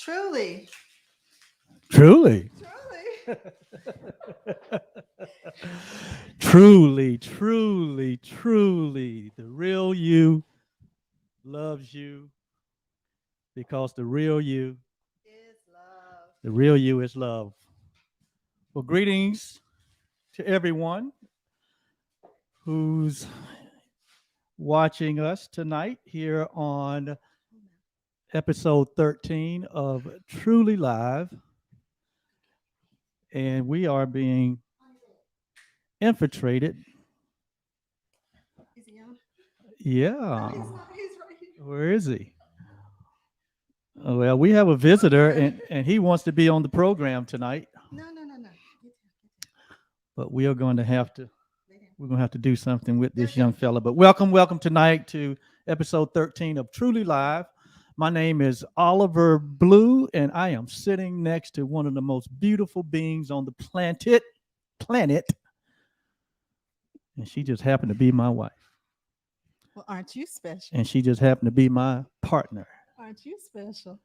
Truly. Truly. Truly, truly, truly, the real you loves you because the real you is love. Well, greetings to everyone who's watching us tonight here on episode 13 of Truly Live. And we are being infiltrated. Is he on? Yeah. No, he's not. He's right here. Where is he? Oh, well, we have a visitor, and he wants to be on the program tonight. No. But we are going to have to. We're going to have to do something with this young fella. But welcome tonight to episode 13 of Truly Live. My name is Oliver Blue, and I am sitting next to one of the most beautiful beings on the planet. And she just happened to be my wife. Well, aren't you special? And she just happened to be my partner. Aren't you special?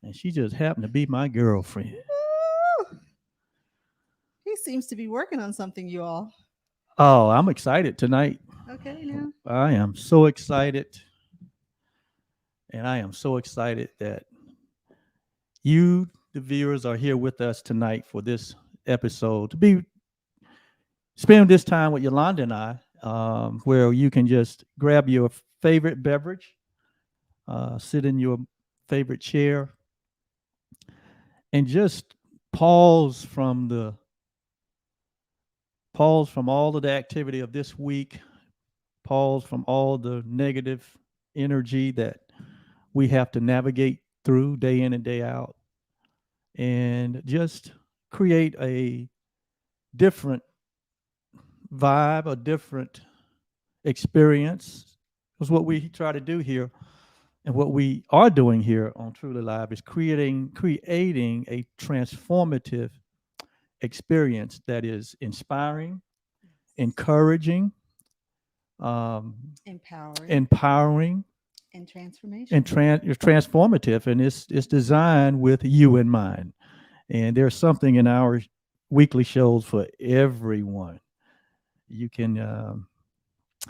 And she just happened to be my girlfriend. Woo! He seems to be working on something, you all. Oh, I'm excited tonight. Okay, now. I am so excited. And I am so excited that you, the viewers, are here with us tonight for this episode to spend this time with Yolanda and I, where you can just grab your favorite beverage, sit in your favorite chair, and just pause from all of the activity of this week, pause from all the negative energy that we have to navigate through day in and day out, and just create a different vibe, a different experience. Because what we try to do here and what we are doing here on Truly Live is creating a transformative experience that is inspiring, encouraging, empowering, and transformation, and transformative, and it's designed with you in mind. And there's something in our weekly shows for everyone. You can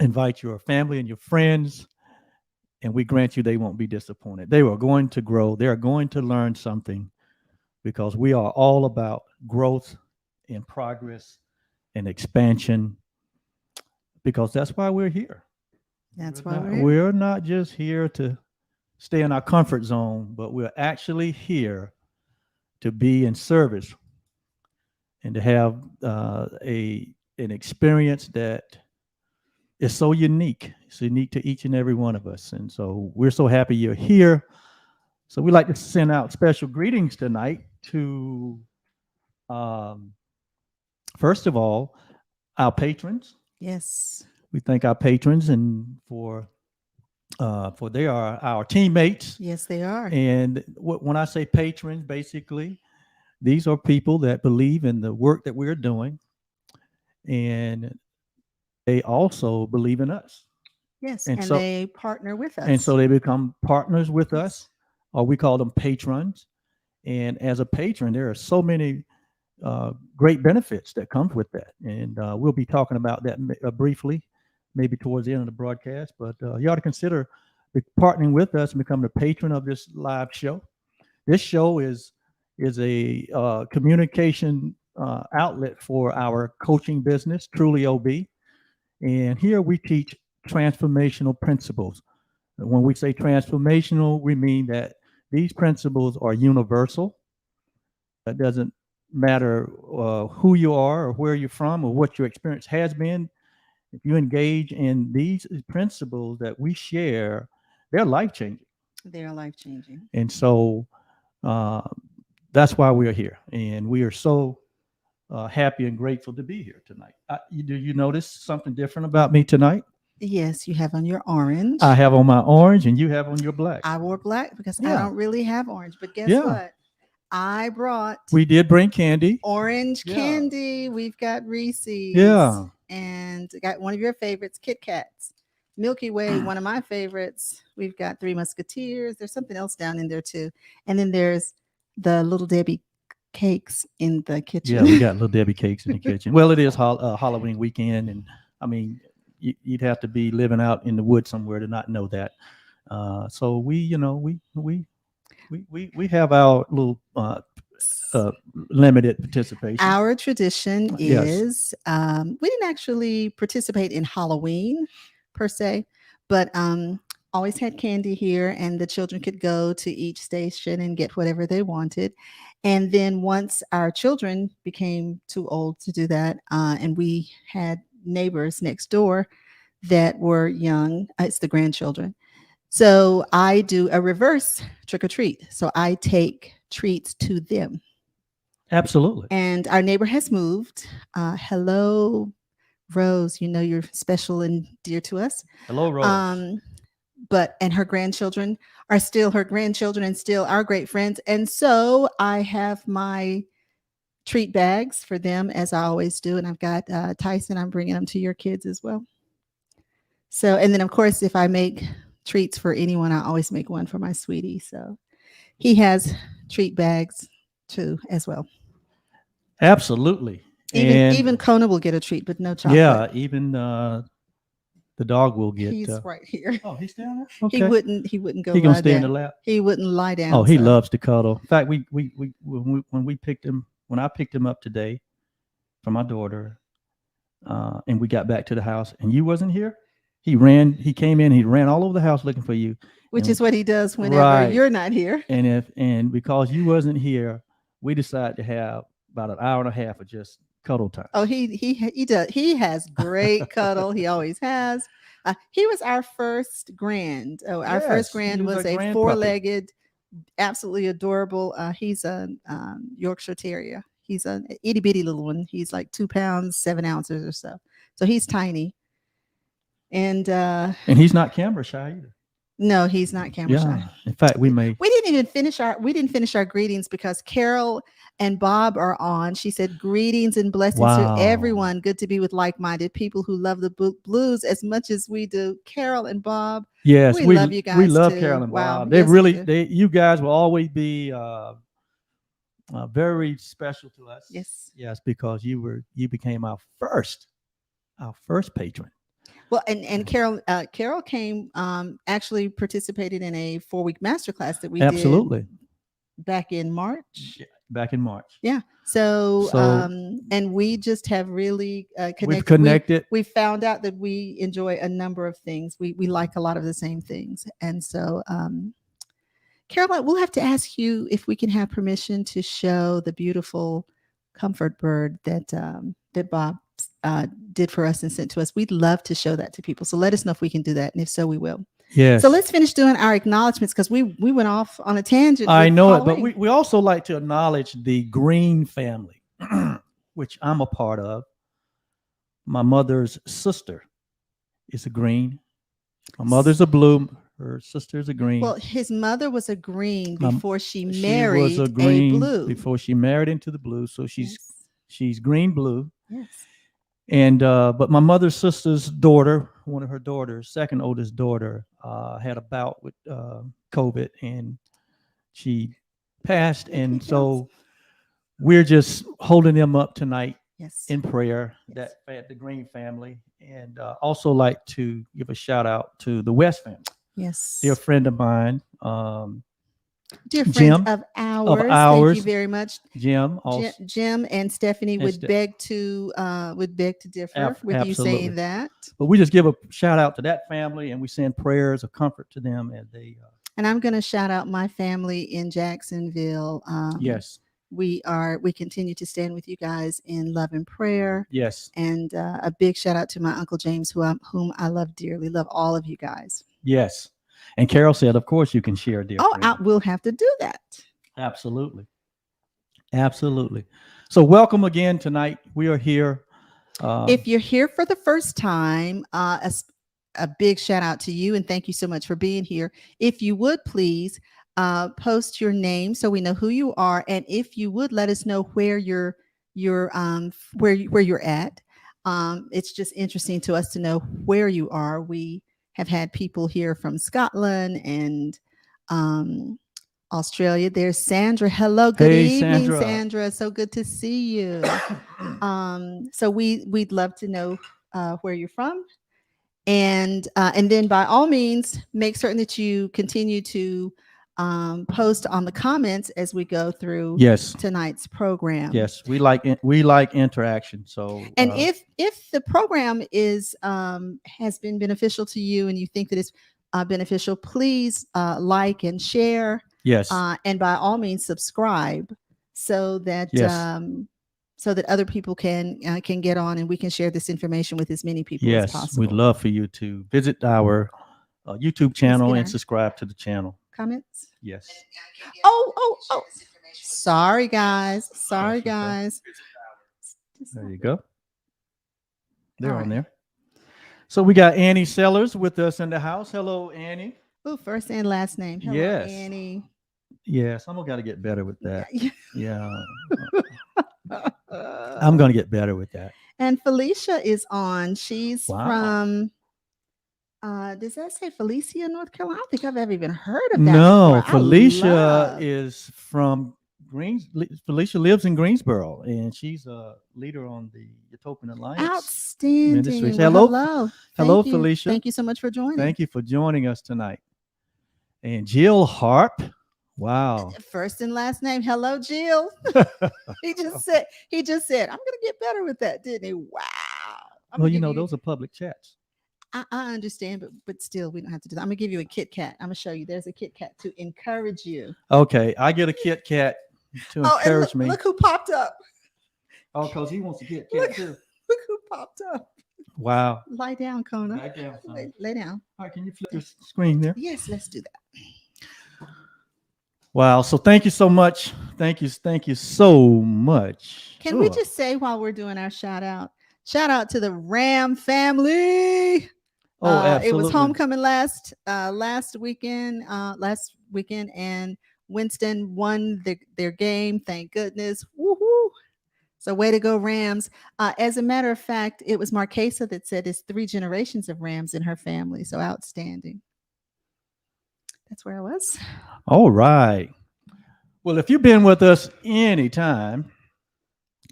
invite your family and your friends, and we grant you they won't be disappointed. They are going to grow. They are going to learn something, because we are all about growth and progress and expansion, because that's why we're here. We're not just here to stay in our comfort zone, but we're actually here to be in service and to have an experience that is so unique. It's unique to each and every one of us. And so we're so happy you're here. So we'd like to send out special greetings tonight to, first of all, our patrons. Yes. We thank our patrons and for they are our teammates. Yes, they are. And when I say patrons, basically, these are people that believe in the work that we're doing, and they also believe in us. Yes, and so they partner with us. And so they become partners with us. or we call them patrons. And as a patron, there are so many great benefits that comes with that. And we'll be talking about that briefly, maybe towards the end of the broadcast. But you ought to consider partnering with us and becoming a patron of this live show. This show is a communication outlet for our coaching business, Truly OB. And here we teach transformational principles. When we say transformational, we mean that these principles are universal. It doesn't matter who you are or where you're from or what your experience has been. If you engage in these principles that we share, they're life changing. They're life changing. And so uh, that's why we are here. And we are so happy and grateful to be here tonight. Do you notice something different about me tonight? Yes, you have on your orange. I have on my orange and you have on your black. I wore black because I Yeah. don't really have orange. But guess Yeah. what? I brought We did bring candy. orange Yeah. candy. We've got Reese's. Yeah. And got one of your favorites, Kit Kats. Milky Way, one of my favorites. We've got Three Musketeers. There's something else down in there too. And then there's the Little Debbie cakes in the kitchen. Yeah, we got Little Debbie cakes in the kitchen. Well, it is Halloween weekend, and I mean, you'd have to be living out in the woods somewhere to not know that. So we have our little limited participation. Our tradition Yes. is we didn't actually participate in Halloween per se, but always had candy here, and the children could go to each station and get whatever they wanted. And then once our children became too old to do that, and we had neighbors next door that were young, it's the grandchildren. So I do a reverse trick or treat. So I take treats to them. Absolutely. And our neighbor has moved. Hello, Rose. You know you're special and dear to us. Hello, Rose. And her grandchildren are still her grandchildren and still our great friends. And so I have my treat bags for them as I always do. And I've got Tyson. I'm bringing them to your kids as well. So, and then of course, if I make treats for anyone, I always make one for my sweetie. So he has treat bags too as well. Absolutely. Even Kona will get a treat, but no chocolate. Yeah, even the dog will get. He's right here. Oh, he's down there. Okay. He wouldn't go. He gonna lie stay down. in the lap. He wouldn't lie down. Oh, he loves to cuddle. In fact, when I picked him up today from my daughter, and we got back to the house, and you wasn't here. He came in, he ran all over the house looking for you. Which is what he does whenever you're not here. And because you wasn't here, we decided to have about an hour and a half of just cuddle time. Oh, he does. He has great cuddle. He always has. He was our first grand. Oh, our first grand was a four-legged, absolutely adorable. He's a Yorkshire Terrier. He's an itty bitty little one. He's like 2 pounds, 7 ounces or so. So he's tiny. And he's not camera shy either. No, he's not camera shy. In fact, we didn't finish our greetings because Carol and Bob are on. She said, greetings and blessings to everyone. Good to be with like-minded people who love the blues as much as we do. Carol and Bob. Yes, we love you guys. We love too. Carol and Bob. Yes, you guys will always be very special to us. Yes, because you became our first patron. Well, and Carol came, actually participated in a 4-week masterclass that we did back in March. Yeah, back in March. Yeah. So and we just have really connected. We've connected. We found out that we enjoy a number of things. We like a lot of the same things. And so, Caroline, we'll have to ask you if we can have permission to show the beautiful comfort bird that Bob did for us and sent to us. We'd love to show that to people. So let us know if we can do that. And if so, we will. Yes. So let's finish doing our acknowledgments because we went off on a tangent. I know it, but we also like to acknowledge the Green family, which I'm a part of. My mother's sister is a Green. My mother's a blue. Her sister's a Green. Well, his mother was a Green before she married a blue. Before she married into the blue. So she's green blue. Yes. And but my mother's sister's daughter, one of her daughters, second oldest daughter, had a bout with COVID, and She passed, Thank you, and Kels. so we're just holding them up tonight Yes. in prayer. Yes. That the Green family, and also like to give a shout out to the West family, dear Yes. friend of mine, Dear friends Jim of ours, thank you ours, very much. Jim also. Jim and Stephanie It's would beg to differ with you absolutely. saying that. But we just give a shout out to that family, and we send prayers of comfort to them as they. And I'm going to shout out my family in Jacksonville. Yes. We continue to stand with you guys in love and prayer. Yes. And a big shout out to my Uncle James, whom I love dearly. Love all of you guys. Yes. And Carol said, of course, you can share, dear Oh, friend. we'll have to do that. Absolutely. Absolutely. So, welcome again tonight. We are here. If you're here for the first time, a big shout out to you and thank you so much for being here. If you would please post your name so we know who you are, and if you would let us know where where you're at. It's just interesting to us to know where you are. We have had people here from Scotland and Australia. There's Sandra. Hello, good Hey, evening, Sandra. Sandra. So good to see you. So we'd love to know where you're from, and then by all means make certain that you continue to post on the comments as we go through Yes. tonight's program. Yes, we like interaction. So, And if the program is has been beneficial to you and you think that it's beneficial, please like and share. yes, And by all means subscribe so that yes, so that other people can get on and we can share this information with as many people as yes, possible. we'd love for you to visit our YouTube channel and subscribe to the channel. Comments. Yes. Oh. Sorry, guys. Sorry, guys. There you go. They're All on right. there. So we got Annie Sellers with us in the house. Hello, Annie. Oh, first and last name. Hello, Yes. Annie. Yes, I'm gonna get better with that. Yeah. I'm gonna get better with that. And Felicia is on. She's Wow. from does that say Felicia, North Carolina? I don't think I've ever even heard of that. No, before. Felicia is from Felicia lives in Greensboro, and she's a leader on the Utopian Alliance. Outstanding. Ministries. Well, hello, hello, Felicia. Thank you so much for joining. Thank you for joining us tonight. And Jill Harp. Wow. First and last name. Hello, Jill. he just said, I'm gonna get better with that, didn't he? Wow. Well, those are public chats. I understand, but still, we don't have to do that. I'm gonna give you a Kit Kat. I'm gonna show you. There's a Kit Kat to encourage you. Okay, I get a Kit Kat to encourage me. Look who popped up. Oh, because he wants a Kit Kat too. Look who popped up. Wow. Lie down, Kona. Lie down. Lay down. All right, can you flip your screen there? Yes, let's do that. Wow. So thank you so much. Thank you so much. Can we just say while we're doing our shout out to the Ram family? Oh, absolutely. It was homecoming last weekend, and Winston won their game. Thank goodness. Woohoo! So way to go, Rams. As a matter of fact, it was Marquesa that said it's 3 generations of Rams in her family. So outstanding. That's where I was. All right. Well, if you've been with us anytime,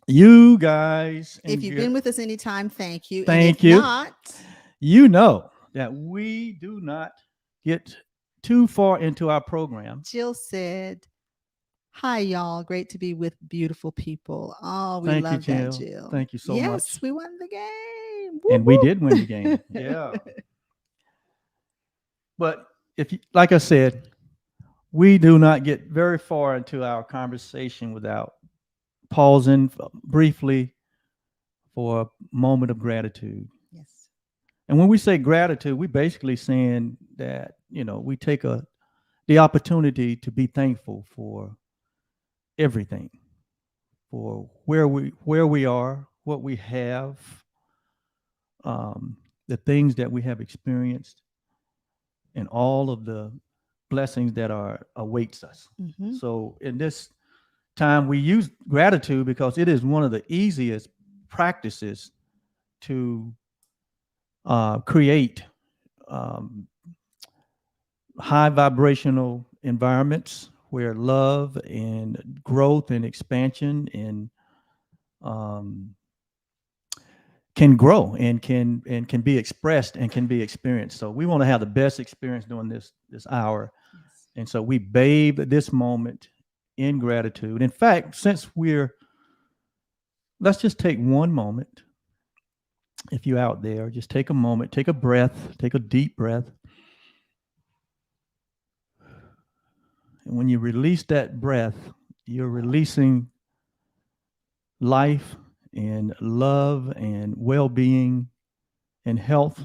you guys. If you've been with us anytime, thank you. Thank you. you. Not, you know that we do not get too far into our program. Jill said, "Hi, y'all. Great to be with beautiful people." Oh, we love that, Jill. Thank you so much. Yes, we won the game. And we did win the game. Yeah. But like I said, we do not get very far into our conversation without pausing briefly for a moment of gratitude. Yes. And when we say gratitude, we basically saying that, we take the opportunity to be thankful for everything, for where we are, what we have, the things that we have experienced, and all of the blessings that awaits us. Mm-hmm. So in this time, we use gratitude because it is one of the easiest practices to create high vibrational environments where love and growth and expansion and um, can grow and can be expressed and can be experienced. So we want to have the best experience during this hour, Yes. and so we bathe this moment in gratitude. In fact, since we're let's just take one moment. If you're out there, just take a moment, take a breath, take a deep breath. And when you release that breath, you're releasing life and love and well being and health,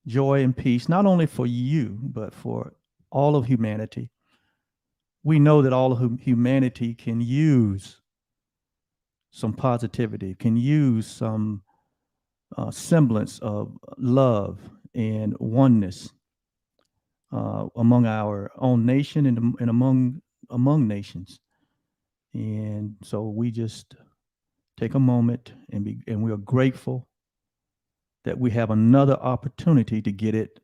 joy and peace, not only for you, but for all of humanity. We know that all of humanity can use some positivity, can use some semblance of love and oneness among our own nation and among nations. And so we just take a moment and we are grateful that we have another opportunity to get it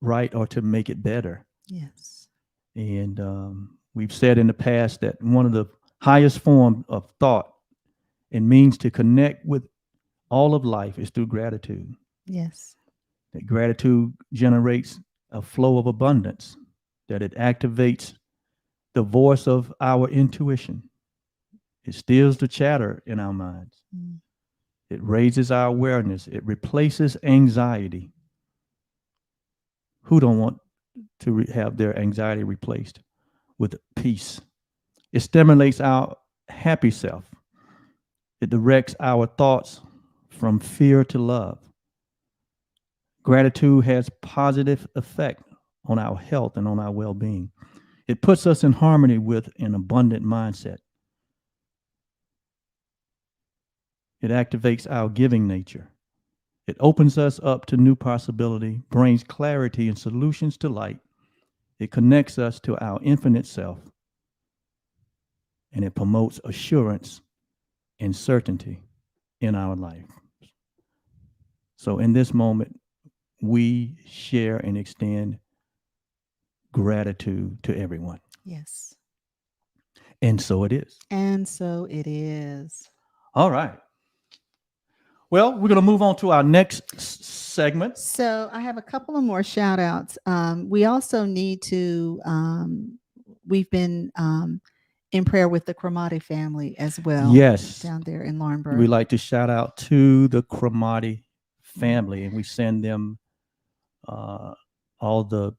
right or to make it better. Yes. And we've said in the past that one of the highest form of thought and means to connect with all of life is through gratitude. Yes. That gratitude generates a flow of abundance, that it activates the voice of our intuition. It stills the chatter in our minds. Mm. It raises our awareness. It replaces anxiety. Who don't want to have their anxiety replaced with peace? It stimulates our happy self. It directs our thoughts from fear to love. Gratitude has positive effect on our health and on our well-being. It puts us in harmony with an abundant mindset. It activates our giving nature. It opens us up to new possibility, brings clarity and solutions to light. It connects us to our infinite self, and it promotes assurance and certainty in our life. So in this moment, we share and extend gratitude to everyone. Yes. And so it is. And so it is. All right. Well, we're going to move on to our next segment. So I have a couple of more shout outs. We also need to, we've been in prayer with the Cromati family as well. Yes. Down there in Laurinburg. We like to shout out to the Cromati family, and we send them all the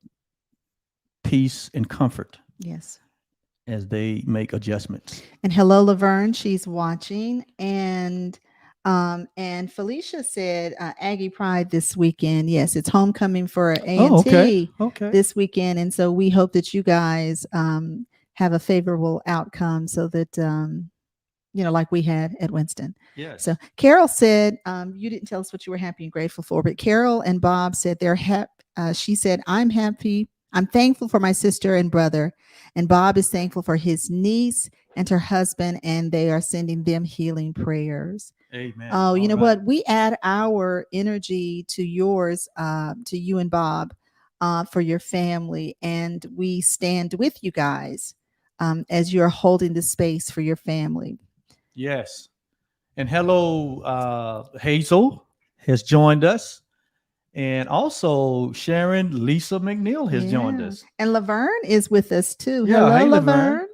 peace and comfort. Yes. As they make adjustments. And hello, Laverne. She's watching. And Felicia said Aggie Pride this weekend. Yes, it's homecoming for A&T okay. this weekend. And so we hope that you guys have a favorable outcome so that, like we had at Winston. Yes. So Carol said, you didn't tell us what you were happy and grateful for, but Carol and Bob said they're happy. She said, I'm happy. I'm thankful for my sister and brother. And Bob is thankful for his niece and her husband, and they are sending them healing prayers. Amen. Oh, you know what? We add our energy to yours, to you and Bob, for your family, and we stand with you guys as you're holding the space for your family. Yes. And hello, Hazel has joined us. And also Sharon Lisa McNeil has joined us. And Laverne is with us too. Yeah, hello, hey, Laverne.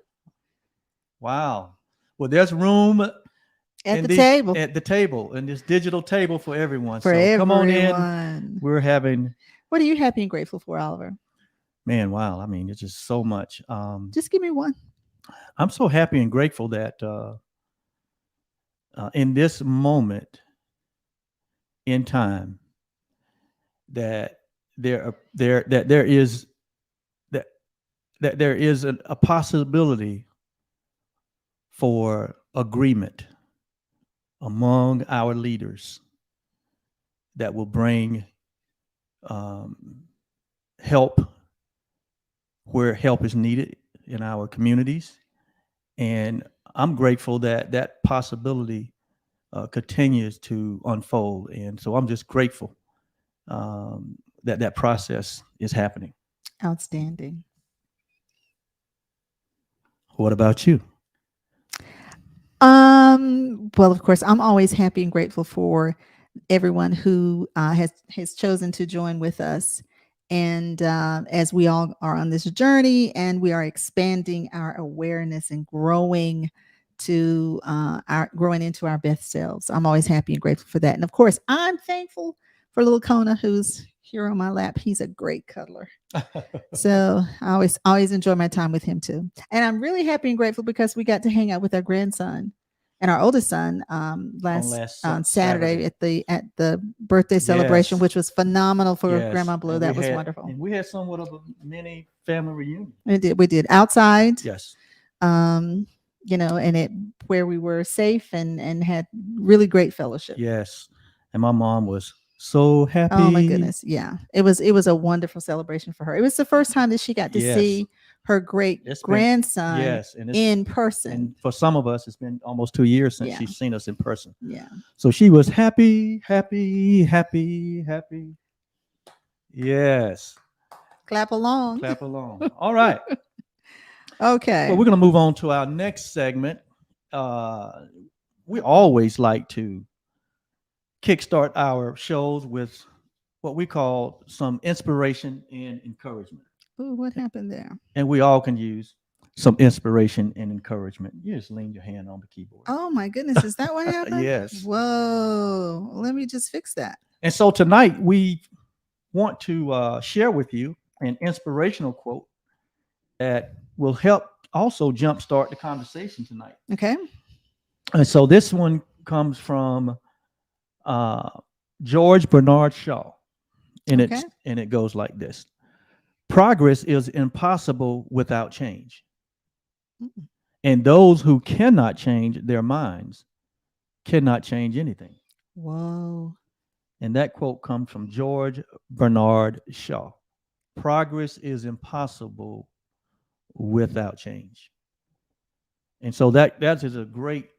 Wow. Well, there's room at the table. At the table, in this digital table for everyone. For so everyone. Come on in. We're having. What are you happy and grateful for, Oliver? Man, wow. I mean, it's just so much. Just give me one. I'm so happy and grateful that in this moment in time, that there is a possibility for agreement among our leaders that will bring help where help is needed in our communities. And I'm grateful that that possibility continues to unfold. And so I'm just grateful that that process is happening. Outstanding. What about you? Well, of course, I'm always happy and grateful for everyone who has chosen to join with us. And as we all are on this journey and we are expanding our awareness and growing into our best selves, I'm always happy and grateful for that. And of course, I'm thankful for little Kona who's here on my lap. He's a great cuddler. So I always enjoy my time with him too. And I'm really happy and grateful because we got to hang out with our grandson and our oldest son last on Saturday at the birthday celebration, Yes. which was phenomenal for Yes. Grandma Blue. And That was wonderful. we had somewhat of a mini family reunion. We did outside, Yes. um, and it where we were safe and had really great fellowship. Yes. And my mom was so happy. Oh my goodness, yeah. It was a wonderful celebration for her. It was the first time that she got to Yes. see her great It's been grandson yes, and in person. and for some of us, it's been almost 2 years since Yeah. she's seen us in person. Yeah. So she was happy, happy, happy, happy. Yes. Clap along. Clap along. All right. Okay. Well, we're going to move on to our next segment. We always like to kickstart our shows with what we call some inspiration and encouragement. Ooh, what happened there? And we all can use some inspiration and encouragement. You just lean your hand on the keyboard. Oh my goodness, is that what happened? Yes. Whoa. Let me just fix that. And so tonight we want to share with you an inspirational quote that will help also jumpstart the conversation tonight. Okay. And so this one comes from uh, George Bernard Shaw, and Okay. it goes like this: Progress is impossible without change, Mm. and those who cannot change their minds cannot change anything. Whoa. And that quote comes from George Bernard Shaw. Progress is impossible without change. And so that is a great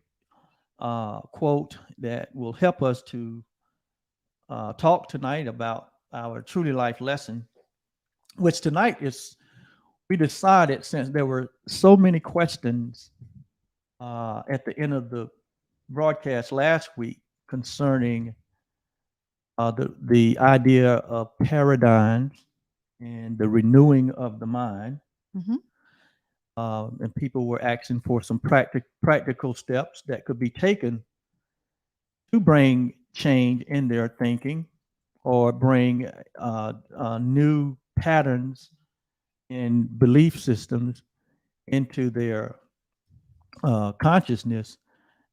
quote that will help us to talk tonight about our truly life lesson, which tonight is, we decided, since there were so many questions at the end of the broadcast last week concerning the idea of paradigms and the renewing of the mind. Mm-hmm. And people were asking for some practical steps that could be taken to bring change in their thinking or bring new patterns and belief systems into their consciousness,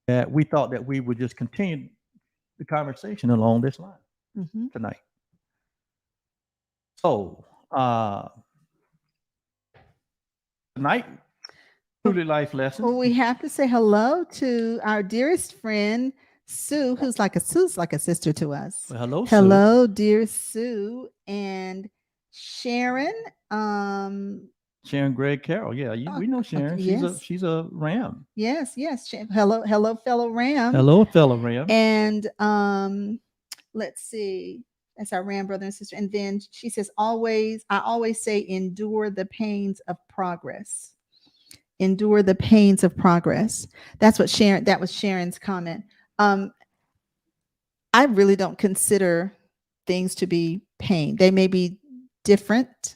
that we thought that we would just continue the conversation along this line Mm-hmm. tonight. So tonight, truly life lesson. Well, we have to say hello to our dearest friend Sue, who's like a sister to us. Well, hello, Sue. Hello, dear Sue and Sharon. Sharon Greg Carroll. Yeah, we know Sharon. Okay, She's yes. a Ram. Yes, yes. Hello, fellow Ram. Hello, fellow Ram. And let's see. That's our Ram brother and sister. And then she says, I always say, endure the pains of progress. Endure the pains of progress. That was Sharon's comment. I really don't consider things to be pain. They may be different.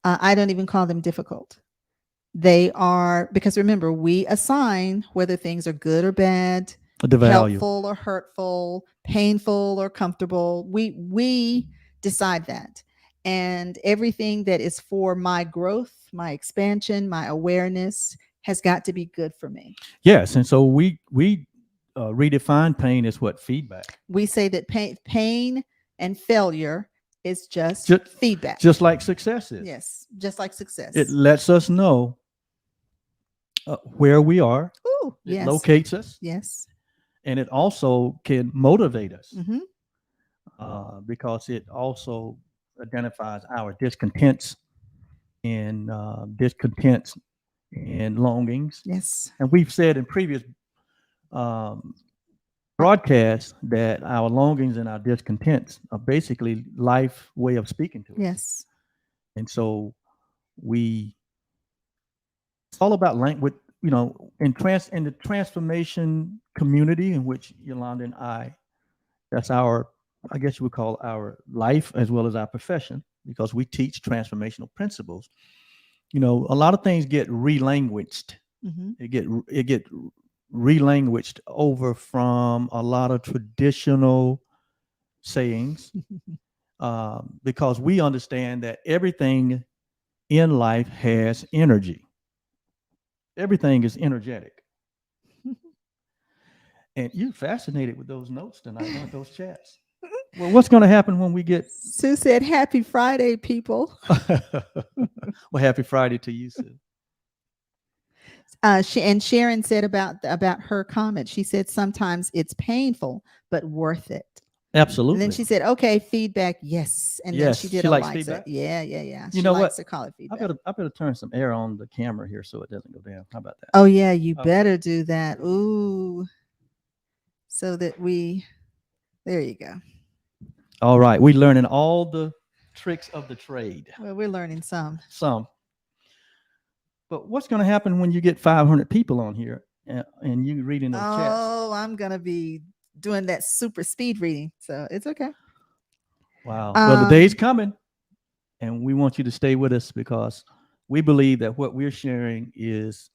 I don't even call them difficult. They are, because remember, we assign whether things are good or bad, The value. helpful or hurtful, painful or comfortable. We decide that. And everything that is for my growth, my expansion, my awareness has got to be good for me. Yes, and so we redefine pain as what? Feedback. We say that pain and failure is just feedback. Just like success is. Yes, just like success. It lets us know where we are. Ooh, It yes. locates us. Yes. And it also can motivate us, Mm-hmm. because it also identifies our discontents and longings. Yes. And we've said in previous broadcasts that our longings and our discontents are basically life way of speaking to us. Yes. And so we it's all about language, in the transformation community in which Yolanda and that's our, I guess you would call our life as well as our profession, because we teach transformational principles. A lot of things get relanguaged. Mm-hmm. It get relanguaged over from a lot of traditional sayings, because we understand that everything in life has energy. Everything is energetic. And you're fascinated with those notes tonight, aren't those chats? Well, what's going to happen when we get? Sue said, "Happy Friday, people." Well, happy Friday to you, Sue. And Sharon said about her comment. She said sometimes it's painful, but worth it. And then Absolutely. she said, "Okay, feedback, yes." And then Yes, she did she a likes likes feedback. it. Yeah, yeah, yeah. You She know what? likes to call it I feedback. better turn some air on the camera here so it doesn't go down. How about that? Oh yeah, you Okay. better do that. Ooh, so that there you go. All right, we're learning all the tricks of the trade. Well, we're learning some. Some. But what's going to happen when you get 500 people on here and you reading those chats? Oh, I'm gonna be doing that super speed reading, so it's okay. Wow. Well, the day's Um, coming, and we want you to stay with us because we believe that what we're sharing is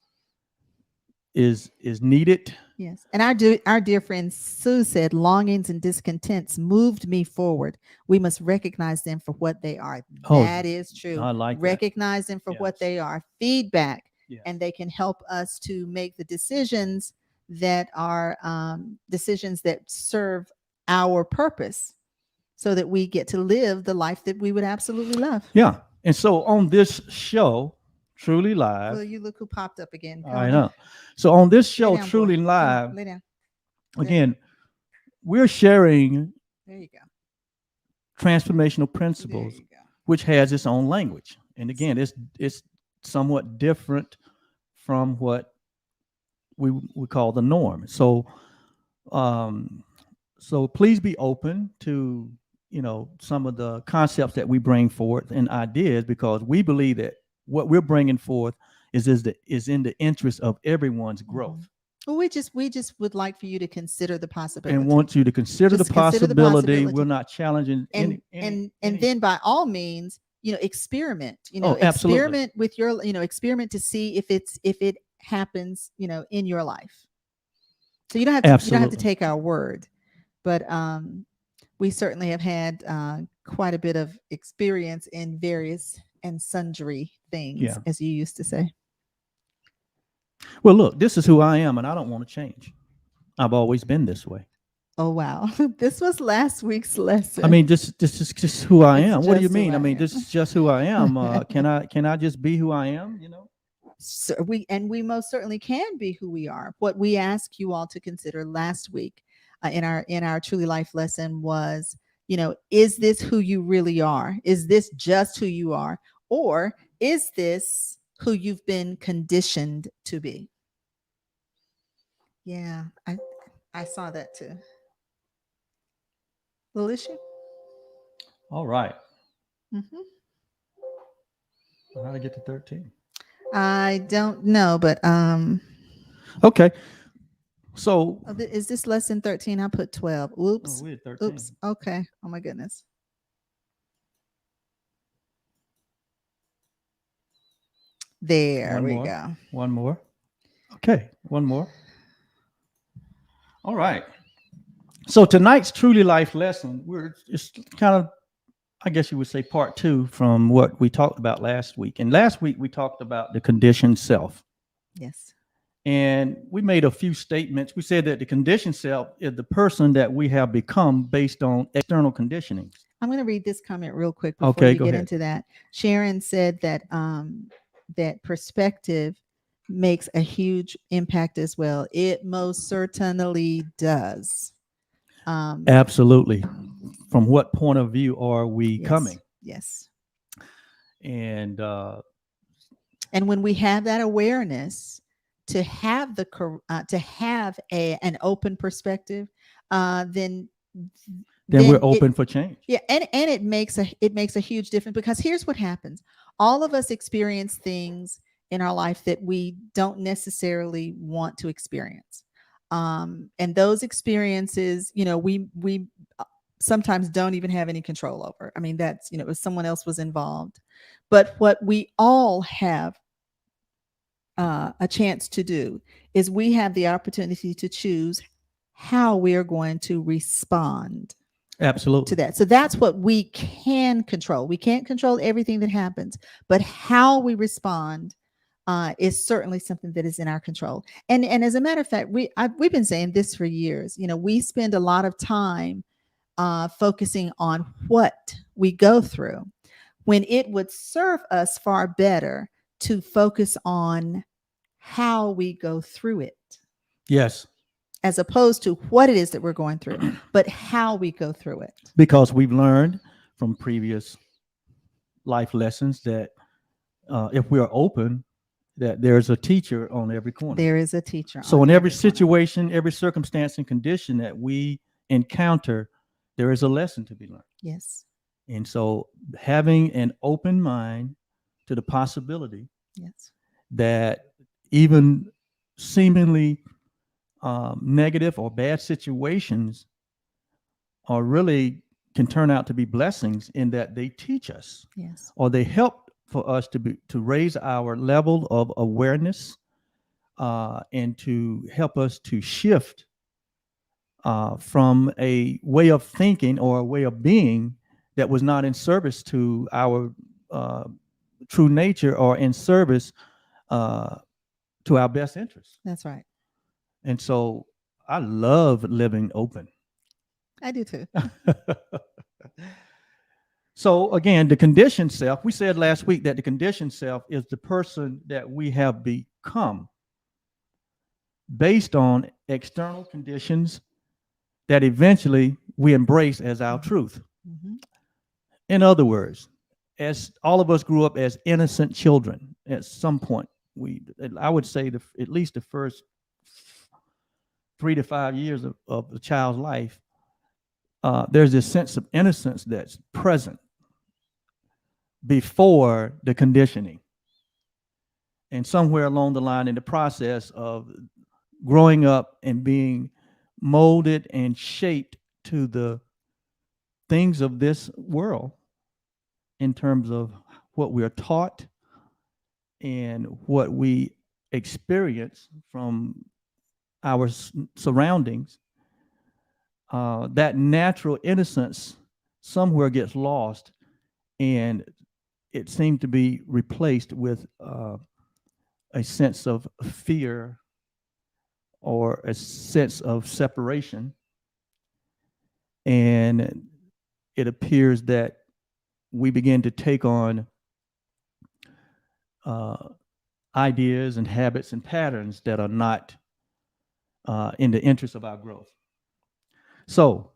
needed. Yes. And our dear friend Sue said, "Longings and discontents moved me forward. We must recognize them for what they are." Oh, That is true. I like that. Recognize them for what Yes. they are. Feedback. Yes. And they can help us to make the decisions that are decisions that serve our purpose, so that we get to live the life that we would absolutely love. Yeah. And so on this show, Truly Live, Well, you look who popped up again. I know. So on this show, Lay down, Truly boy. Come Live, on, lay down. again, we're sharing There you go. transformational There principles, you go. which has its own language. And again, it's somewhat different from what we call the norm. Um, so please be open to some of the concepts that we bring forth and ideas, because we believe that what we're bringing forth is in the interest of everyone's growth. Mm-hmm. Well, we just would like for you to consider the possibility, and want you to consider the Just consider the possibility. possibility. We're not challenging and any. then by all means, experiment. Oh, absolutely. Experiment with your, experiment to see if it happens, in your life. So you don't have to Absolutely. take our word, but we certainly have had quite a bit of experience in various and sundry things, Yeah. as you used to say. Well, look, this is who I am, and I don't want to change. I've always been this way. Oh wow, this was last week's lesson. I mean, this is just who I It's am. What do you just who mean? I I mean, am. this is just who I am. Can I just be who I am? So we most certainly can be who we are. What we asked you all to consider last week in our Truly Life lesson was, is this who you really are? Is this just who you are, or is this who you've been conditioned to be? Yeah, I saw that too. Little issue. All right. Mm-hmm. How to get to 13? I don't know, but Okay. So is this lesson 13? I put 12. Oops. we're at 13. Oops. Okay. Oh my goodness. There we go. One more. Okay. One more. All right. So tonight's Truly Life lesson, we're just kind of, I guess you would say, part 2 from what we talked about last week. And last week we talked about the conditioned self. Yes. And we made a few statements. We said that the conditioned self is the person that we have become based on external conditionings. I'm going to read this comment real quick before Okay, you go get ahead. into that. Sharon said that that perspective makes a huge impact as well. It most certainly does. Absolutely. From what point of view are we coming? Yes. And when we have that awareness to have an open perspective, then we're open for change. Yeah, and it makes a huge difference, because here's what happens. All of us experience things in our life that we don't necessarily want to experience. And those experiences, we sometimes don't even have any control over. I mean, that's, if someone else was involved. But what we all have a chance to do is we have the opportunity to choose how we are going to respond to Absolutely. that. So that's what we can control. We can't control everything that happens, but how we respond is certainly something that is in our control. And as a matter of fact, we've been saying this for years. We spend a lot of time focusing on what we go through, when it would serve us far better to focus on how we go through it, Yes. as opposed to what it is that we're going through, but how we go through it. Because we've learned from previous life lessons that if we are open, that there's a teacher on every corner. There is a teacher. So on in every corner. situation, every circumstance and condition that we encounter, there is a lesson to be learned. Yes. And so having an open mind to the possibility Yes. that even seemingly negative or bad situations are really can turn out to be blessings in that they teach us, Yes. or they help for us to raise our level of awareness, and to help us to shift from a way of thinking or a way of being that was not in service to our true nature, or in service to our best interests. That's right. And so I love living open. I do too. So again, the conditioned self, we said last week that the conditioned self is the person that we have become based on external conditions that eventually we embrace as our truth. Mm-hmm. In other words, as all of us grew up as innocent children at some point, I would say at least the first 3 to 5 years of the child's life, there's this sense of innocence that's present before the conditioning. And somewhere along the line in the process of growing up and being molded and shaped to the things of this world in terms of what we are taught and what we experience from our surroundings, that natural innocence somewhere gets lost, and it seemed to be replaced with a sense of fear or a sense of separation. And it appears that we begin to take on ideas and habits and patterns that are not in the interest of our growth. So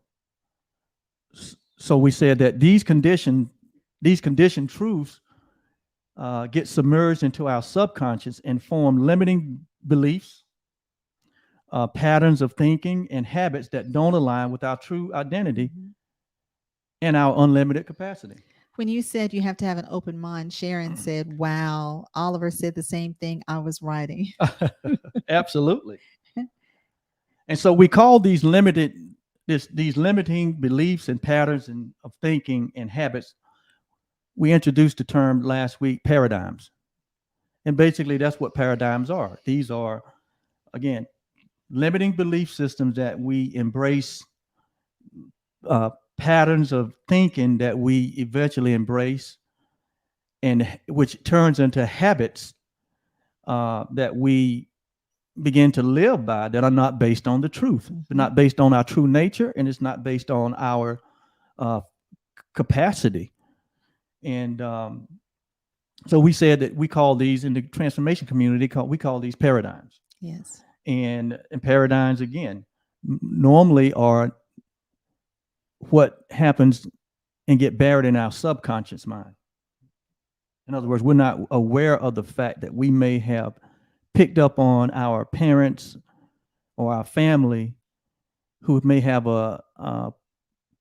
we said that these conditioned truths get submerged into our subconscious and form limiting beliefs, patterns of thinking, and habits that don't align with our true identity and our unlimited capacity. When you said you have to have an open mind, Sharon said, "Wow." Oliver said the same thing I was writing. Absolutely. And so we call these limiting beliefs and patterns of thinking and habits. We introduced the term last week, paradigms. And basically that's what paradigms are. These are, again, limiting belief systems that we embrace, patterns of thinking that we eventually embrace, and which turns into habits that we begin to live by, that are not based on the truth, not based on our true nature, and it's not based on our capacity. And so we said that we call these, in the transformation community, we call these paradigms. Yes. And paradigms, again, normally are what happens and get buried in our subconscious mind. In other words, we're not aware of the fact that we may have picked up on our parents or our family who may have a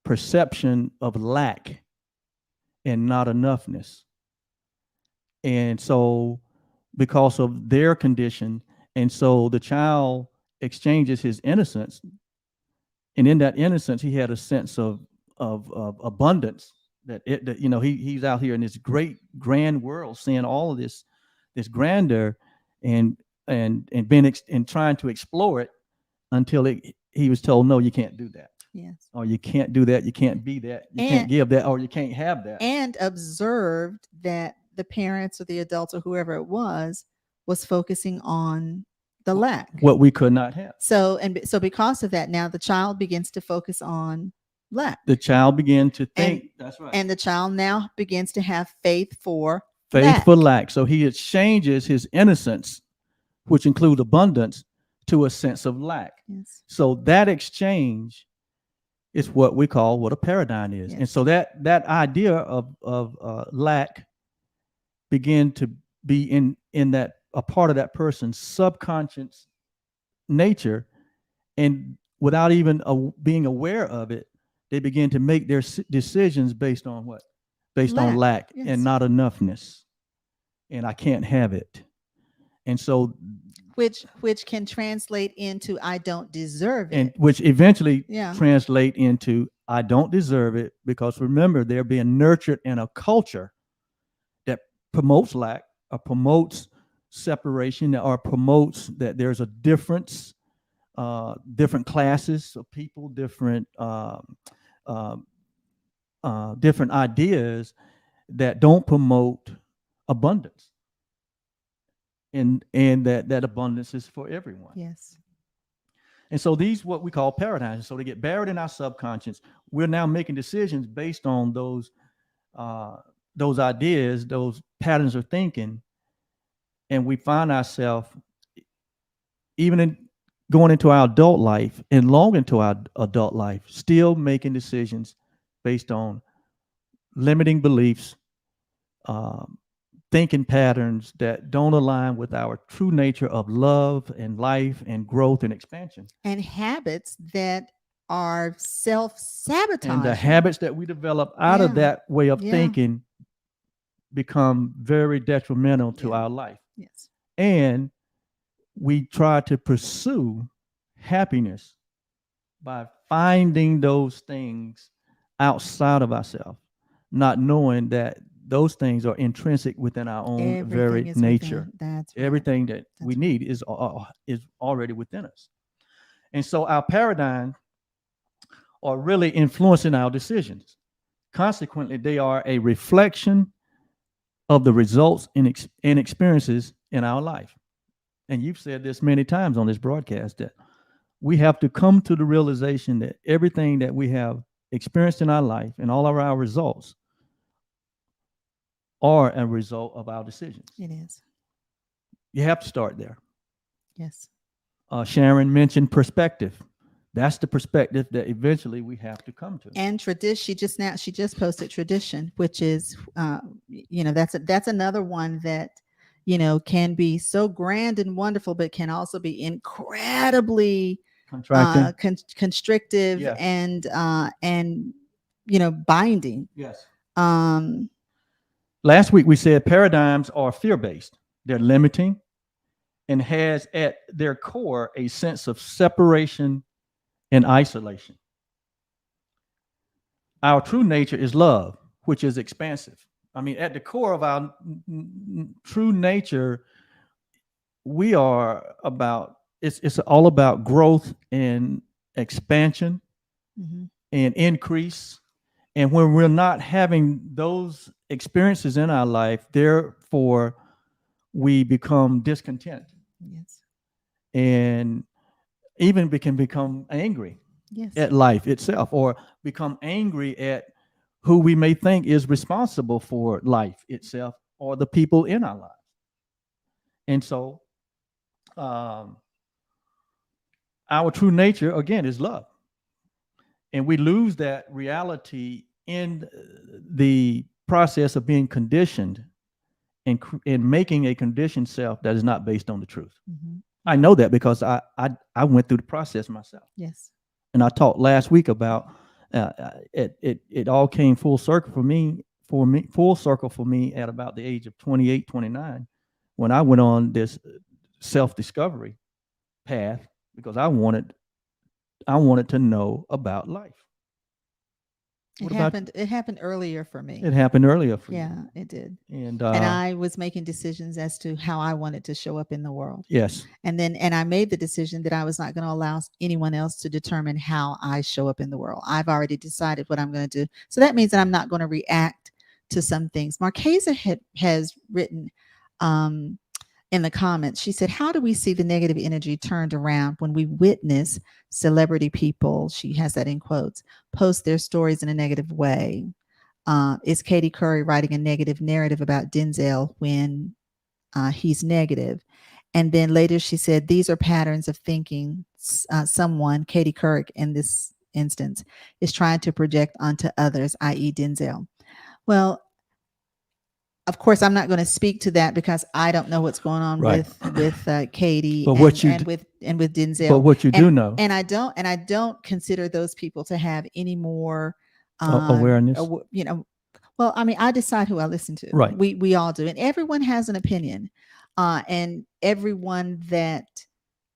perception of lack and not enoughness. And so because of their condition. And so the child exchanges his innocence, and in that innocence he had a sense of abundance, that he's out here in this great grand world, seeing all of this grandeur, and and trying to explore it until he was told, no, you can't do that, Yes. or you can't do that, you can't be that, you can't And give that, or you can't have that. and observed that the parents or the adults or whoever it was focusing on the lack. What we could not have. So because of that, now the child begins to focus on lack. The child began to think, that's right. And the child now begins to have faith for For lack. So he exchanges his innocence, which includes abundance, to a sense of lack. Yes. So that exchange is what we call what a paradigm is. Yes. And so that idea of lack began to be in that a part of that person's subconscious nature, and without even being aware of it, they begin to make their decisions based on what? Based on lack. Yes. And not enoughness. And I can't have it. And so which can translate into I don't deserve it. And which eventually translate into I don't deserve it, because remember, they're being nurtured in a culture that promotes lack, or promotes separation, or promotes that there's a difference, different classes of people, different different ideas that don't promote abundance, and that abundance is for everyone. Yes. And so these what we call paradigms. So they get buried in our subconscious. We're now making decisions based on those ideas, those patterns of thinking, and we find ourselves even going into our adult life and long into our adult life, still making decisions based on limiting beliefs, thinking patterns that don't align with our true nature of love and life and growth and expansion. And habits that are self-sabotaging. And the habits that we develop out of that way of thinking become very detrimental to our life. Yes. And we try to pursue happiness by finding those things outside of ourselves, not knowing that those things are intrinsic within our own very nature. That's right. Everything that we need is already within us. And so our paradigms are really influencing our decisions. Consequently, they are a reflection of the results and experiences in our life. And you've said this many times on this broadcast, that we have to come to the realization that everything that we have experienced in our life and all of our results are a result of our decisions. It is. You have to start there. Yes. Sharon mentioned perspective. That's the perspective that eventually we have to come to. And tradition. She just posted tradition, which is, that's another one that, can be so grand and wonderful, but can also be incredibly constrictive and binding. Yes. Last week we said paradigms are fear-based. They're limiting and has at their core a sense of separation and isolation. Our true nature is love, which is expansive. I mean, at the core of our true nature, we are about, it's all about growth and expansion and increase. And when we're not having those experiences in our life, therefore, we become discontent. Yes. And even we can become angry at life itself, or become angry at who we may think is responsible for life itself or the people in our lives. And so our true nature, again, is love. And we lose that reality in the process of being conditioned and making a conditioned self that is not based on the truth. Mm-hmm. I know that because I went through the process myself. Yes. And I talked last week about it all came full circle for me at about the age of 28, 29, when I went on this self-discovery path because I wanted to know about life. It What about happened it happened earlier for me. it happened earlier for you? Yeah, it did. And And I was making decisions as to how I wanted to show up in the world. yes, And I made the decision that I was not going to allow anyone else to determine how I show up in the world. I've already decided what I'm going to do. So that means that I'm not going to react to some things. Marquesa has written in the comments, she said, how do we see the negative energy turned around when we witness celebrity people, she has that in quotes, post their stories in a negative way? Is Katie Curry writing a negative narrative about Denzel when he's negative? And then later she said, these are patterns of thinking someone, Katie Couric in this instance, is trying to project onto others, i.e. Denzel. Well, of course, I'm not going to speak to that because I don't know what's going on right. with Katie But and what you with but Denzel. what you do And know, I don't consider those people to have any more awareness, you know, well, I mean, I decide who I listen to. right? We all do, and everyone has an opinion, and everyone that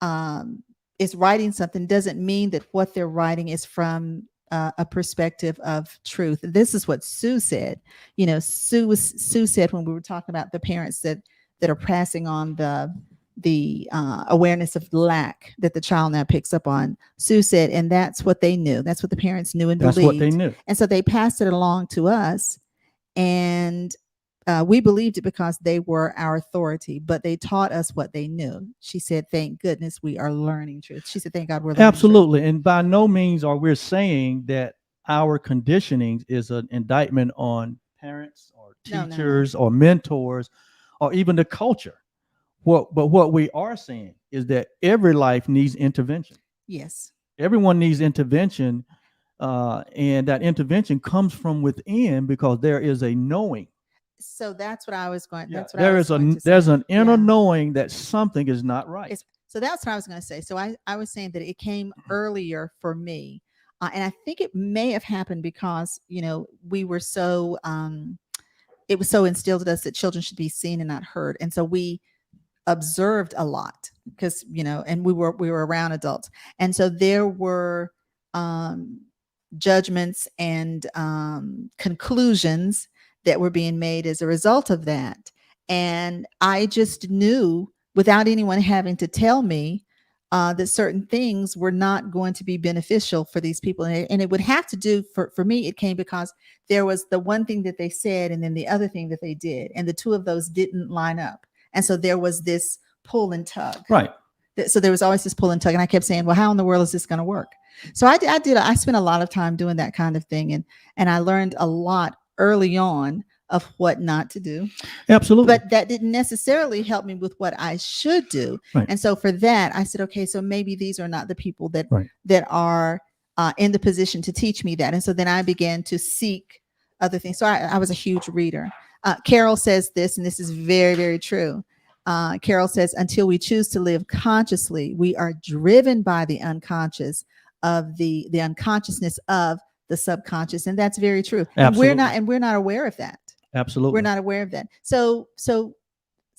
um, is writing something doesn't mean that what they're writing is from a perspective of truth. This is what Sue said. You know, Sue said when we were talking about the parents that are passing on the awareness of lack that the child now picks up on. Sue said, and that's what they knew. That's what the parents knew and That's what they believed. knew. And so they passed it along to us, and we believed it because they were our authority, but they taught us what they knew. She said, thank goodness we are learning truth. She said, thank God we're learning truth. Absolutely. And by no means are we saying that our conditioning is an indictment on parents or No, no, no. teachers or mentors or even the culture. But what we are saying is that every life needs intervention. Yes. Everyone needs intervention, and that intervention comes from within because there is a knowing. So that's what I was going. Yeah, That's what I was going to say. there's an inner Yeah. knowing that something is not right. So that's what I was going to say. So I was saying that it came earlier for me, and I think it may have happened because we were so it was so instilled in us that children should be seen and not heard, and so we observed a lot because and we were around adults, and so there were um judgments and conclusions that were being made as a result of that, and I just knew without anyone having to tell me that certain things were not going to be beneficial for these people, and it would have to do for me. It came because there was the one thing that they said and then the other thing that they did, and the two of those didn't line up. And so there was this pull and tug. Right. So there was always this pull and tug. And I kept saying, well, how in the world is this going to work? So I spent a lot of time doing that kind of thing. And I learned a lot early on of what not to do. Absolutely. But that didn't necessarily help me with what I should do. Right. And so for that, I said, okay, so maybe these are not the people that Right. that are in the position to teach me that. And so then I began to seek other things. So I was a huge reader. Carol says this, and this is very, very true. Carol says, until we choose to live consciously, we are driven by the unconscious of the unconsciousness of the subconscious. And that's very true. Absolutely. And we're not aware of that. Absolutely. We're not aware of that. So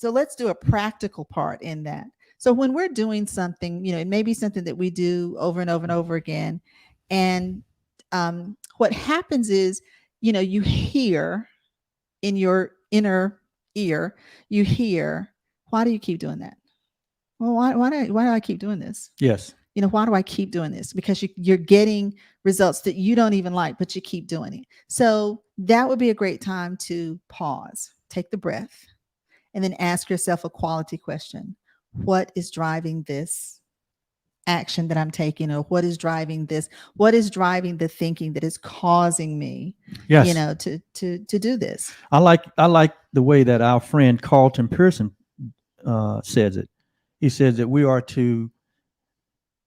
let's do a practical part in that. So when we're doing something, it may be something that we do over and over and over again. And what happens is, you hear in your inner ear, you hear, why do you keep doing that? Well, why do I keep doing this? Yes. Why do I keep doing this? Because you're getting results that you don't even like, but you keep doing it. So that would be a great time to pause, take the breath, and then ask yourself a quality question. What is driving this action that I'm taking, or what is driving this? What is driving the thinking that is causing me, Yes. to do this? I like the way that our friend Carlton Pearson says it. He says that we are to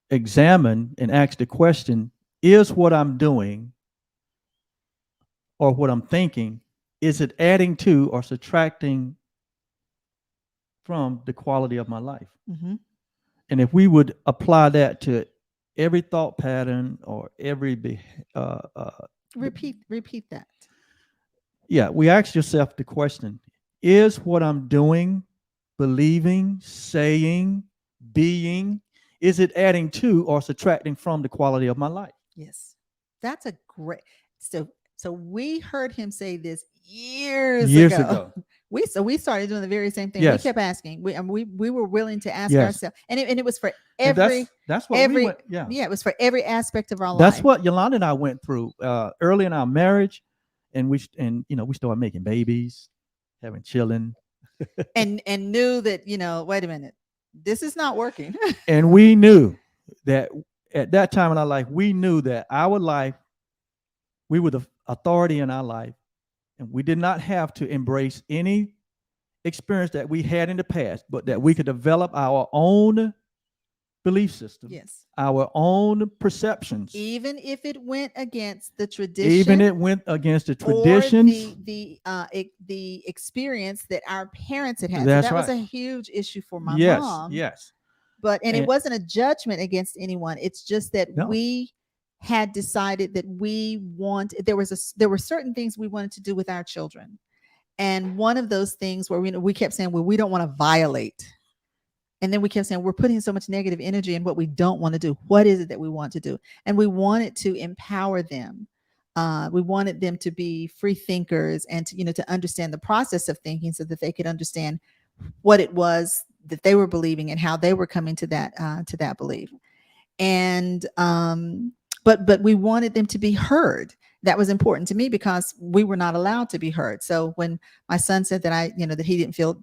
examine and ask the question, is what I'm doing or what I'm thinking, is it adding to or subtracting from the quality of my life? Mm-hmm. And if we would apply that to every thought pattern or every repeat that. Yeah, we ask yourself the question, is what I'm doing believing, saying, being? Is it adding to or subtracting from the quality of my life? Yes. That's a great so so we heard him say this years Years ago. ago. We started doing the very same thing. We Yes. kept asking. We were willing to ask Yes. ourselves. And it was for And every that's what we every went. Yeah. yeah, it was for every aspect of our That's life. what Yolanda and I went through early in our marriage, and we started making babies, having children, And knew that, wait a minute. This is not working. and we knew that at that time in our life, we knew that our life, we were the authority in our life, and we did not have to embrace any experience that we had in the past, but that we could develop our own belief system, Yes. our own perceptions, Even if it went against the even tradition it went against the or traditions. the experience that our parents had had. So That's that was right. a huge issue for my Yes, mom. yes. And it And wasn't a judgment against anyone. It's just that no, we had decided that there were certain things we wanted to do with our children. And one of those things where we kept saying, well, we don't want to violate. And then we kept saying, we're putting so much negative energy in what we don't want to do. What is it that we want to do? And we wanted to empower them. We wanted them to be free thinkers and to understand the process of thinking so that they could understand what it was that they were believing and how they were coming to that belief. And but we wanted them to be heard. That was important to me because we were not allowed to be heard. So when my son said that that he didn't feel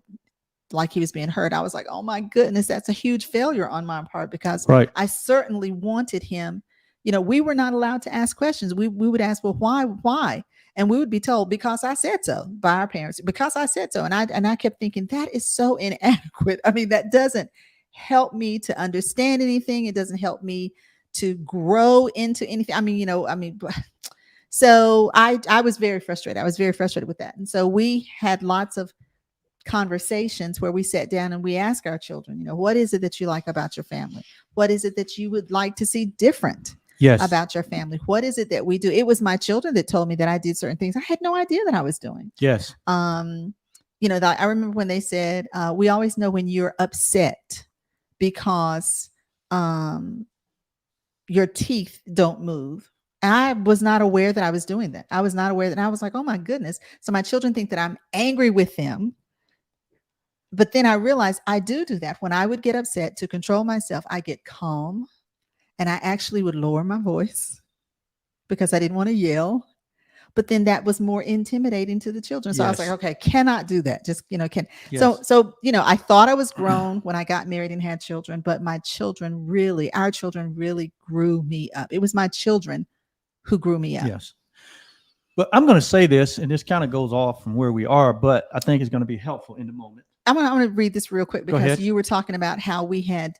like he was being heard, I was like, oh my goodness, that's a huge failure on my part, because right. I certainly wanted him. We were not allowed to ask questions. We would ask, well, why? And we would be told, because I said so, by our parents, because I said so. And I kept thinking, that is so inadequate. I mean, that doesn't help me to understand anything. It doesn't help me to grow into anything. So I was very frustrated. I was very frustrated with that. And so we had lots of conversations where we sat down and we asked our children, what is it that you like about your family? What is it that you would like to see different Yes. about your family? What is it that we do? It was my children that told me that I did certain things I had no idea that I was doing. Yes. I remember when they said, we always know when you're upset because your teeth don't move. I was not aware that I was doing that. I was not aware that. I was like, oh my goodness. So my children think that I'm angry with them. But then I realized I do that. When I would get upset, to control myself, I get calm and I actually would lower my voice because I didn't want to yell. But then that was more intimidating to the children. So I was like, Yes. okay, cannot do that. Just, can. Yes. So, I thought I was grown when I got married and had children, but our children really grew me up. It was my children who grew me up. Yes. But I'm going to say this, and this kind of goes off from where we are, but I think it's going to be helpful in the moment. I want to read this real quick because you were talking about how we had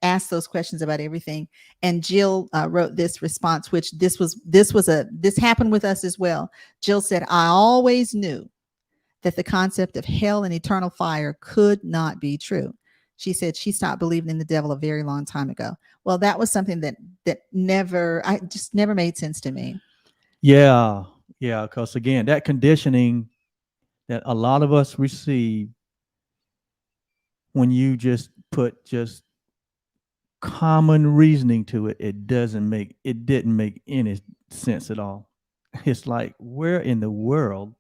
asked those questions about everything, and Jill wrote this response, which this happened with us as well. Jill said, I always knew that the concept of hell and eternal fire could not be true. She said she stopped believing in the devil a very long time ago. Well, that was something that never made sense to me. Yeah, because again, that conditioning that a lot of us receive, when you just put just common reasoning to it, it didn't make any sense at all. It's like, where in the world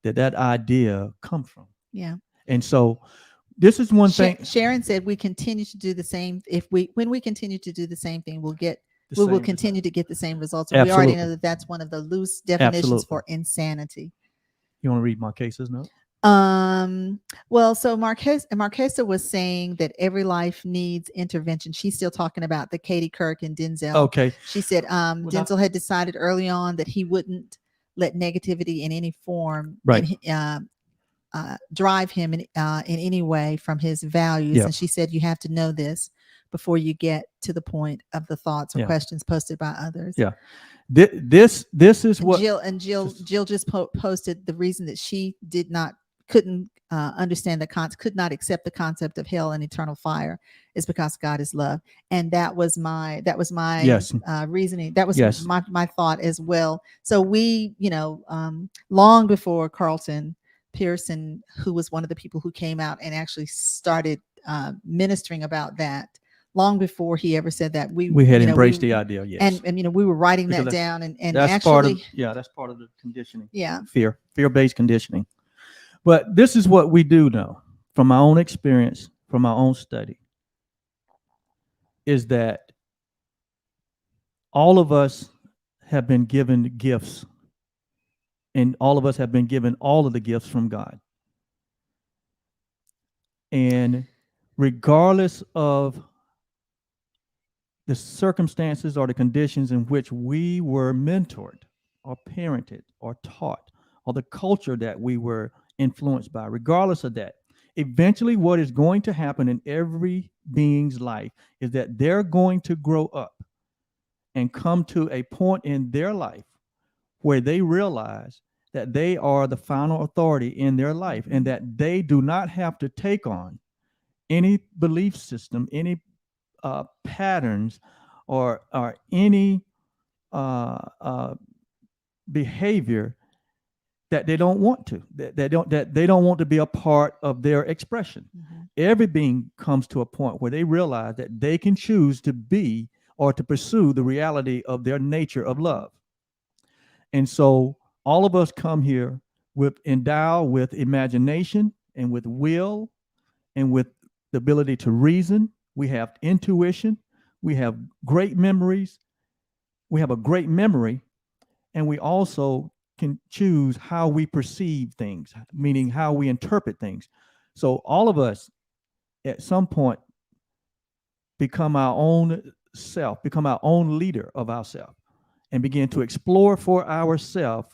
did that idea come from? Yeah. And so this is one thing. Sharon said, we continue to do the same. When we continue to do the same thing, we will continue to get the same results. And we already know that that's one of the loose definitions for insanity. You want to read Marquesa's note? Well, so Marquesa was saying that every life needs intervention. She's still talking about the Katie Kirk and Denzel. Okay. She said Denzel had decided early on that he wouldn't let negativity in any form drive him in any way from his values. Yep. And she said, you have to know this before you get to the point of the thoughts or questions posted by others. Yeah. This is what Jill just posted the reason that she couldn't understand could not accept the concept of hell and eternal fire is because God is love. And that was my reasoning. That was my thought as well. So we, long before Carlton Pearson, who was one of the people who came out and actually started ministering about that long before he ever said that. We had embraced the idea, yes, and we were writing because that down, and that's part of actually, that's part of the conditioning. yeah. Fear-based conditioning. But this is what we do know from my own experience, from my own study, is that all of us have been given gifts, and all of us have been given all of the gifts from God. And regardless of the circumstances or the conditions in which we were mentored or parented or taught, or the culture that we were influenced by, regardless of that, eventually what is going to happen in every being's life is that they're going to grow up and come to a point in their life where they realize that they are the final authority in their life, and that they do not have to take on any belief system, any patterns, or any uh, uh, behavior that they don't want to, that they don't want to be a part of their expression. Mhm. Every being comes to a point where they realize that they can choose to be or to pursue the reality of their nature of love. And so all of us come here with endowed with imagination and with will and with the ability to reason. We have intuition. We have great memories. We have a great memory, and we also can choose how we perceive things, meaning how we interpret things. So all of us at some point become our own self, become our own leader of ourselves, and begin to explore for ourselves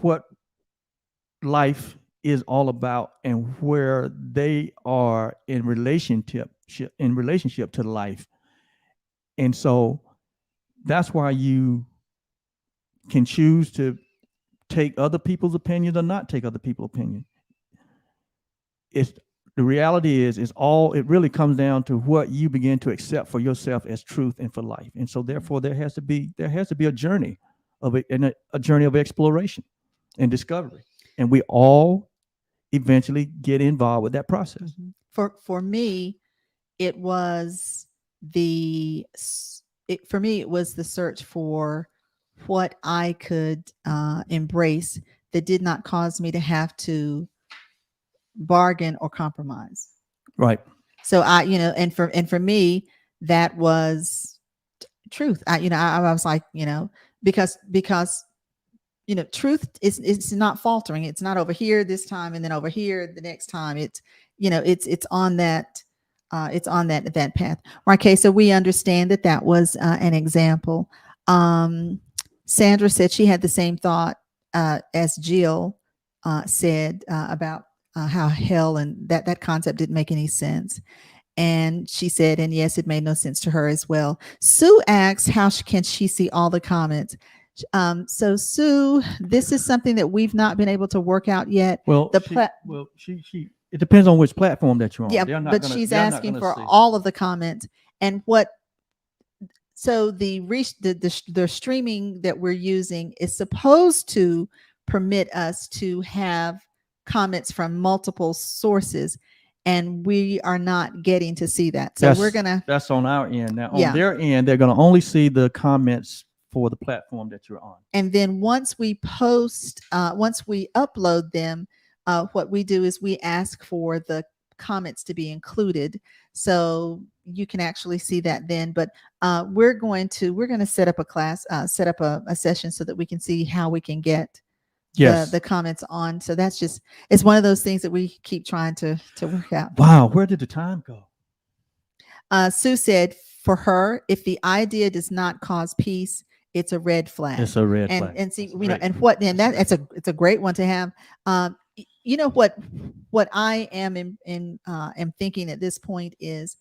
what life is all about and where they are in relationship to life. And so that's why you can choose to take other people's opinions or not take other people's opinion. It's the reality is all it really comes down to what you begin to accept for yourself as truth and for life. And so therefore there has to be a journey of it, and a journey of exploration and discovery. And we all eventually get involved with that process. Mhm. For me, it was the for me it was the search for what I could embrace that did not cause me to have to bargain or compromise. Right. So and for me, that was truth. I was like, because truth is, it's not faltering. It's not over here this time and then over here the next time. It's it's on that that path. Okay, so we understand that that was an example. um Sandra said she had the same thought as Jill said about how hell, and that concept didn't make any sense. And she said, and yes, it made no sense to her as well. Sue asks, how can she see all the comments? So Sue, this is something that we've not been able to work out yet. Well, The she it depends on which platform that you're on. Yeah, but she's asking for all of the comments, and what. So the streaming that we're using is supposed to permit us to have comments from multiple sources, and we are not getting to see that. So that's on our end. Now Yeah. on their end, they're gonna only see the comments for the platform that you're on. And then once we upload them, what we do is we ask for the comments to be included, so you can actually see that then. But we're going to set up a class, set up a session so that we can see how we can get Yes. the comments on. So it's one of those things that we keep trying to work out. Wow, where did the time go? Sue said for her, if the idea does not cause peace, it's a red flag. It's a red flag. And see, it's a great one to have. What I am am thinking at this point is,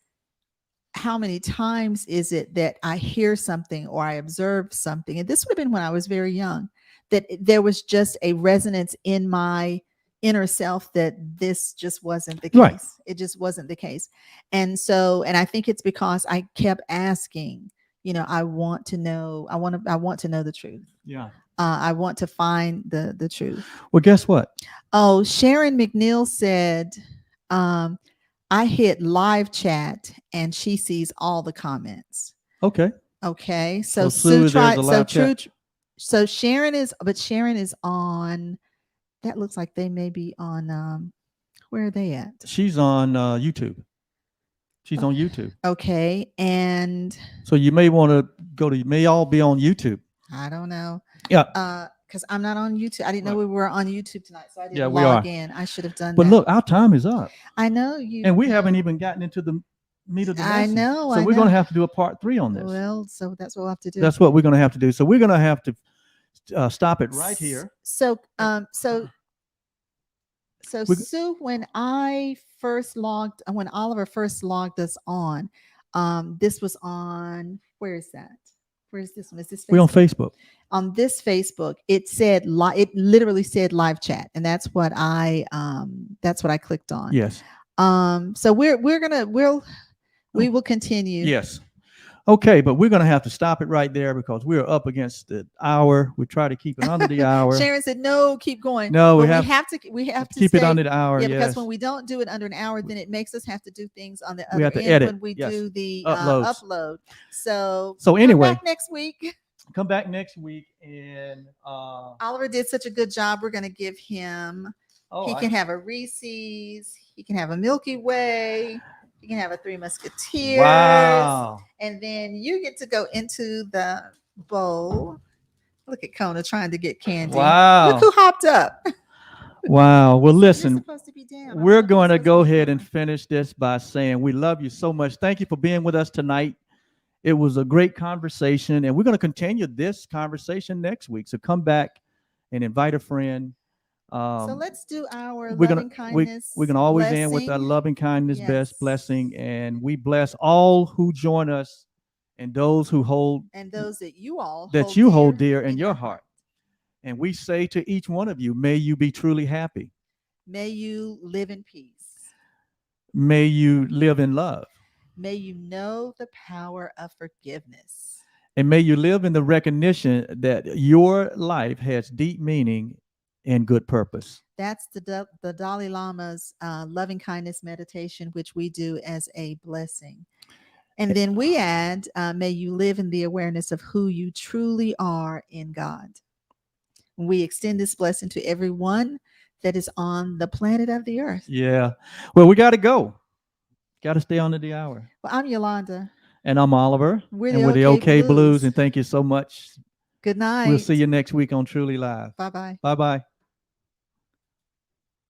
how many times is it that I hear something or I observe something, and this would have been when I was very young, that there was just a resonance in my inner self that this just wasn't the case. Right. It just wasn't the case. And I think it's because I kept asking, I want to know the truth. Yeah. I want to find the truth. Well, guess what? Oh, Sharon McNeil said, um, I hit live chat and she sees all the comments. Okay. Okay. So So Sue Sue, there's a tried. So live true. chat. So Sharon is, but Sharon is on. That looks like they may be on. Where are they at? She's on YouTube. She's on YouTube. Okay, and So you may want to go to. You may all be on YouTube. I don't know. Yeah. Because I'm not on YouTube. I didn't know Right. we were on YouTube tonight, so I didn't Yeah, we log are. in. I should have done But that. look, our time is up, I know you. and we haven't even gotten into the meat of the I lesson. know. So I we're know. going to have to do a part 3 on this. Well, so that's what we'll have to do. That's what we're going to have to do. So we're going to have to stop it right here. So, Sue, when Oliver first logged us on, this was on, where is that? Where is this one? Is this We're on Facebook? Facebook. On this Facebook, it said it literally said live chat, and that's what I clicked on. Yes. So we will continue. Yes. Okay, but we're going to have to stop it right there because we're up against the hour. We try to keep it under the hour. Sharon said, "No, keep going." No, but we have to keep stay, it under the hour. Yeah, yes. because when we don't do it under an hour, then it makes us have to do things on the we other have to end edit. when we Yes. do the upload. So anyway, come back next week. Come back next week, and Oliver did such a good job. We're going to give him. He can have a Reese's. He can have a Milky Way. You can have a Three Musketeers. Wow. And then you get to go into the bowl. Look at Kona trying to get candy. Wow. Look who hopped up. Wow. Well, listen, supposed to be down. we're going to go ahead and finish this by saying we love you so much. Thank you for being with us tonight. It was a great conversation, and we're going to continue this conversation next week. So come back and invite a friend. So let's do our we're loving gonna kindness. we're gonna always end with blessing. a loving kindness Yes. best blessing, and we bless all who join us and those who hold and those that you hold dear in your heart. And we say to each one of you, may you be truly happy. May you live in peace. May you live in love. May you know the power of forgiveness. And may you live in the recognition that your life has deep meaning and good purpose. That's the Dalai Lama's loving kindness meditation, which we do as a blessing. And then we add, may you live in the awareness of who you truly are in God. We extend this blessing to everyone that is on the planet of the earth. Yeah. Well, we got to go. Got to stay under the hour. Well, I'm Yolanda. And I'm Oliver. We're the OK Blues. And thank you so much. Good night. We'll see you next week on Truly Live. Bye-bye. Bye-bye.